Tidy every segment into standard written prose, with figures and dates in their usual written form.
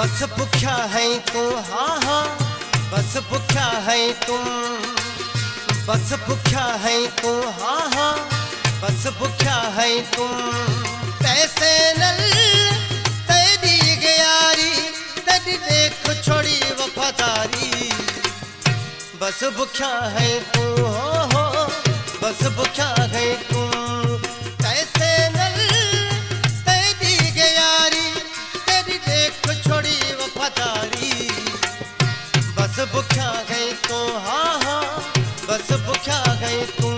बस भूखा है तू, हाँ हाँ बस भूखा है तुम, बस भूखा है तू, हाँ हाँ बस भूखा है तुम। तैसे नल तेरी गयारी, तेरी देख छोड़ी वफादारी। बस भूखा है तू, हो बस भूखा है तुम। तैसे नल तेरी गयारी, तेरी देख छोड़ी वफादारी। बस भूखा है तू, हाँ हाँ बस भूखा है तुम।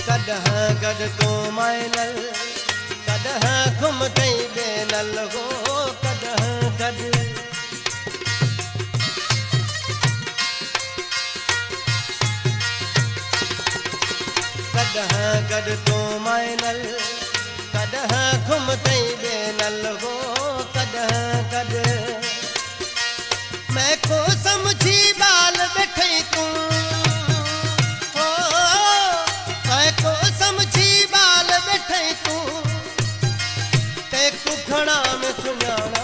कदह गड तो मायनल, कदह घुम गई बेनल हो, कदह गड। कदह गड तो मायनल, कदह घुम गई बेनल हो, कदह गड। मैं को समझी बाल बैठे तू, को समझी बाल बैठे तू। ते कुखड़ा में सुनाना,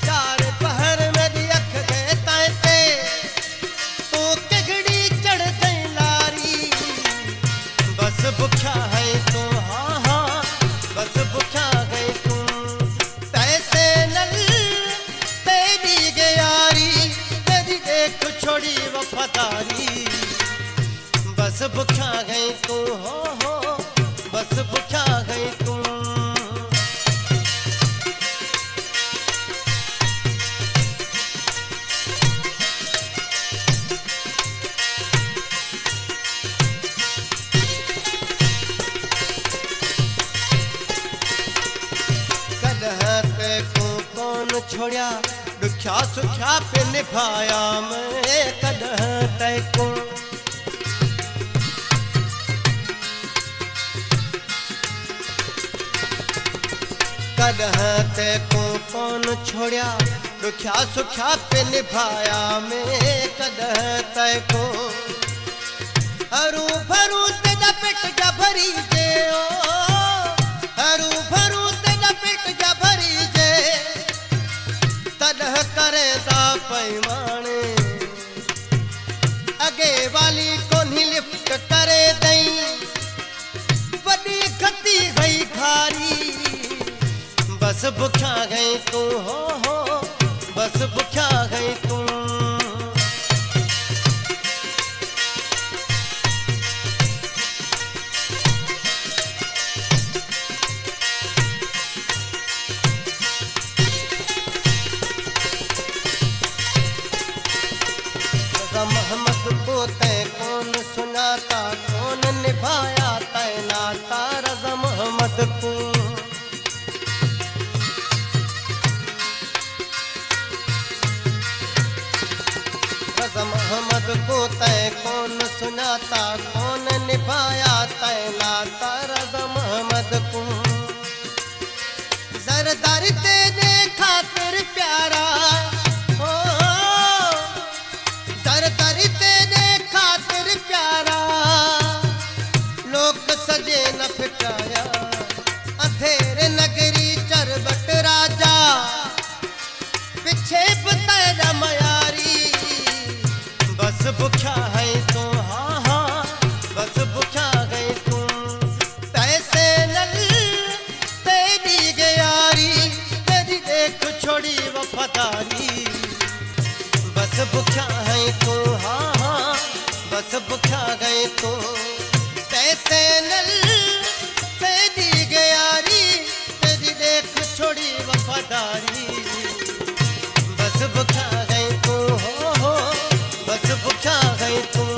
चार पहर मेरी अख गए ताते। तो केगड़ी चढ़ गई लारी। बस भूखा है तू, हाँ हाँ बस भूखा है तू। तैसे नल तेरी गयारी, तेरी देख छोड़ी वफादारी। बस भूखा गई तू, हो बस भूखा गई तू। कदह पे को कौन छोड़ा, दुखा सुखा पे निभाया मैं। कदह ते को कदह ते को कौन छोड़ा, दुखा सुखा पे निभाया मैं। कदह ते को हरू भरू तेरा पेट जा भरी जे, ओ हरू भरू तेरा पेट जा भरी जे। तदह करे दा पैमाने, अगे वाली को नहीं लिफ्ट करे दई। बड़ी खती गई खारी। बस भूखा गई तू, हो बस भूखा गई तू। रज़ा मोहम्मद को तय कौन सुनाता, कौन निभाया तय नाता। रज़ा मोहम्मद को रज़ा मोहम्मद को तय कौन सुनाता, कौन निभाया तय नाता। रज़ा मोहम्मद को जरदारी तेरे खातिर प्यारा, हो जरदारी तेरे खातिर प्यारा। लोग सजे न फिटाया, अंधेरे नगरी चरबट राजा। पीछे तेरा मयारी। बस भूखा है तू, हाँ हाँ बस भूखा है तू। तैसे नल तेरी गयारी, तेरी देख छोड़ी वफादारी। बस भूखा है तू, हाँ हाँ बस भूखा है तू। तैसे नल तेरी गयारी, तेरी देख छोड़ी वफादारी। बस भूखा है तू, हो बस भूखा है तू।